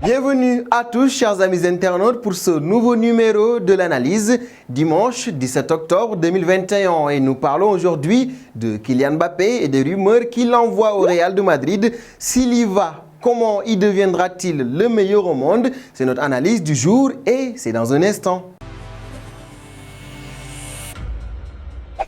Bienvenue à tous chers amis internautes pour ce nouveau numéro de l'analyse, dimanche 17 octobre 2021 et nous parlons aujourd'hui de Kylian Mbappé et des rumeurs qu'il envoie au Real de Madrid. S'il y va, comment y deviendra-t-il le meilleur au monde? C'est notre analyse du jour et c'est dans un instant.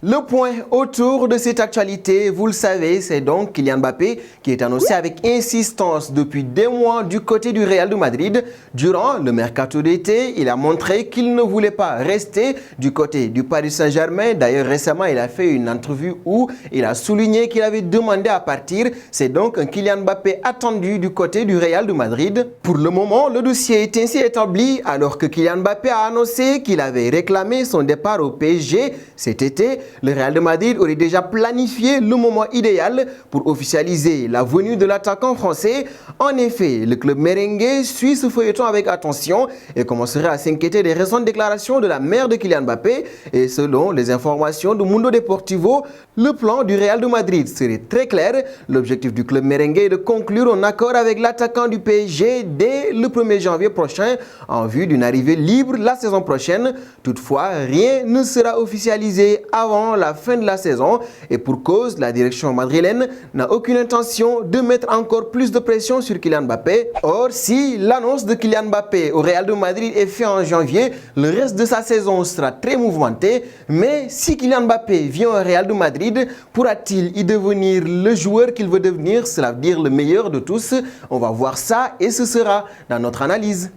Le point autour de cette actualité, vous le savez, c'est donc Kylian Mbappé qui est annoncé avec insistance depuis des mois du côté du Real de Madrid. Durant le mercato d'été, il a montré qu'il ne voulait pas rester du côté du Paris Saint-Germain. D'ailleurs, récemment, il a fait une interview où il a souligné qu'il avait demandé à partir. C'est donc un Kylian Mbappé attendu du côté du Real de Madrid. Pour le moment, le dossier est ainsi établi alors que Kylian Mbappé a annoncé qu'il avait réclamé son départ au PSG cet été. Le Real de Madrid aurait déjà planifié le moment idéal pour officialiser la venue de l'attaquant français. En effet, le club merengue suit ce feuilleton avec attention et commencerait à s'inquiéter des récentes déclarations de la mère de Kylian Mbappé. Et selon les informations de Mundo Deportivo, le plan du Real de Madrid serait très clair. L'objectif du club merengue est de conclure un accord avec l'attaquant du PSG dès le 1er janvier prochain en vue d'une arrivée libre la saison prochaine. Toutefois, rien ne sera officialisé avant la fin de la saison et pour cause, la direction madrilène n'a aucune intention de mettre encore plus de pression sur Kylian Mbappé. Or, si l'annonce de Kylian Mbappé au Real de Madrid est faite en janvier, le reste de sa saison sera très mouvementé. Mais si Kylian Mbappé vient au Real de Madrid, pourra-t-il y devenir le joueur qu'il veut devenir, cela veut dire le meilleur de tous? On va voir ça et ce sera dans notre analyse.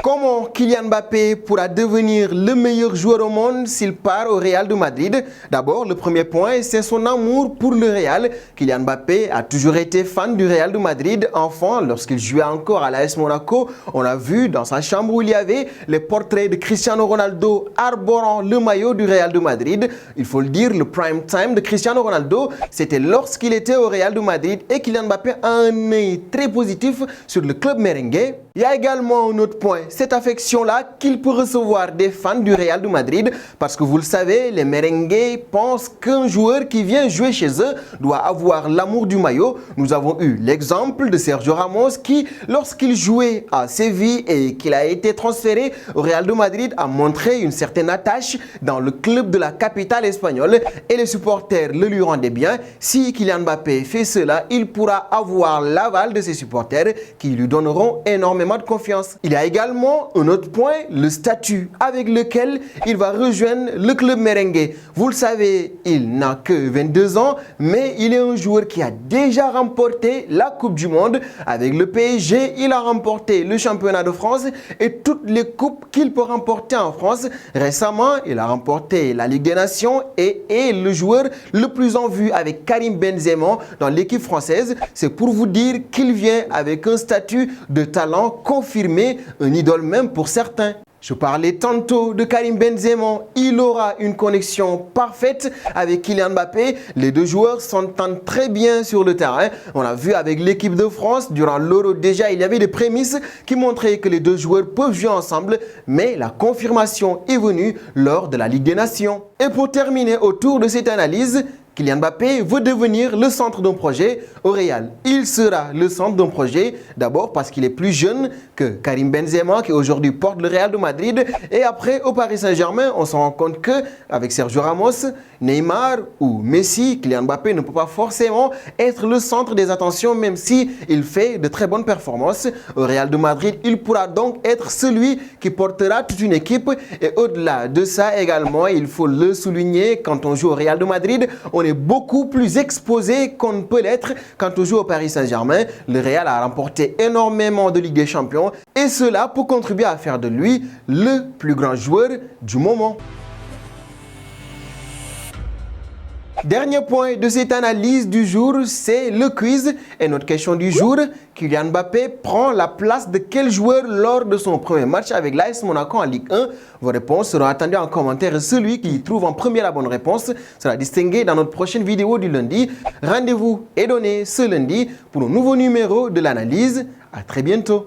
Comment Kylian Mbappé pourra devenir le meilleur joueur au monde s'il part au Real de Madrid? D'abord, le premier point, c'est son amour pour le Real. Kylian Mbappé a toujours été fan du Real de Madrid. Enfant, lorsqu'il jouait encore à l'AS Monaco, on l'a vu dans sa chambre où il y avait les portraits de Cristiano Ronaldo arborant le maillot du Real de Madrid. Il faut le dire, le prime time de Cristiano Ronaldo, c'était lorsqu'il était au Real de Madrid et Kylian Mbappé a un œil très positif sur le club merengue. Il y a également un autre point, cette affection-là qu'il peut recevoir des fans du Real de Madrid parce que vous le savez, les merengues pensent qu'un joueur qui vient jouer chez eux doit avoir l'amour du maillot. Nous avons eu l'exemple de Sergio Ramos qui, lorsqu'il jouait à Séville et qu'il a été transféré au Real de Madrid, a montré une certaine attache dans le club de la capitale espagnole et les supporters le lui rendaient bien. Si Kylian Mbappé fait cela, il pourra avoir l'aval de ses supporters qui lui donneront énormément de confiance. Il y a également un autre point, le statut avec lequel il va rejoindre le club merengue. Vous le savez, il n'a que 22 ans, mais il est un joueur qui a déjà remporté la Coupe du Monde. Avec le PSG, il a remporté le championnat de France et toutes les coupes qu'il peut remporter en France. Récemment, il a remporté la Ligue des Nations et est le joueur le plus en vue avec Karim Benzema dans l'équipe française. C'est pour vous dire qu'il vient avec un statut de talent confirmé, un idole même pour certains. Je parlais tantôt de Karim Benzema, il aura une connexion parfaite avec Kylian Mbappé. Les deux joueurs s'entendent très bien sur le terrain. On l'a vu avec l'équipe de France, durant l'Euro déjà, il y avait des prémices qui montraient que les deux joueurs peuvent jouer ensemble, mais la confirmation est venue lors de la Ligue des Nations. Et pour terminer autour de cette analyse, Kylian Mbappé veut devenir le centre d'un projet au Real. Il sera le centre d'un projet, d'abord parce qu'il est plus jeune que Karim Benzema qui aujourd'hui porte le Real de Madrid. Et après, au Paris Saint-Germain, on se rend compte qu'avec Sergio Ramos, Neymar ou Messi, Kylian Mbappé ne peut pas forcément être le centre des attentions même s'il fait de très bonnes performances. Au Real de Madrid, il pourra donc être celui qui portera toute une équipe. Et au-delà de ça également, il faut le souligner, quand on joue au Real de Madrid, on est beaucoup plus exposé qu'on ne peut l'être quand on joue au Paris Saint-Germain. Le Real a remporté énormément de Ligue des Champions et cela pour contribuer à faire de lui le plus grand joueur du moment. Dernier point de cette analyse du jour, c'est le quiz. Et notre question du jour, Kylian Mbappé prend la place de quel joueur lors de son premier match avec l'AS Monaco en Ligue 1? Vos réponses seront attendues en commentaire et celui qui trouve en premier la bonne réponse sera distingué dans notre prochaine vidéo du lundi. Rendez-vous est donné ce lundi pour un nouveau numéro de l'analyse. À très bientôt.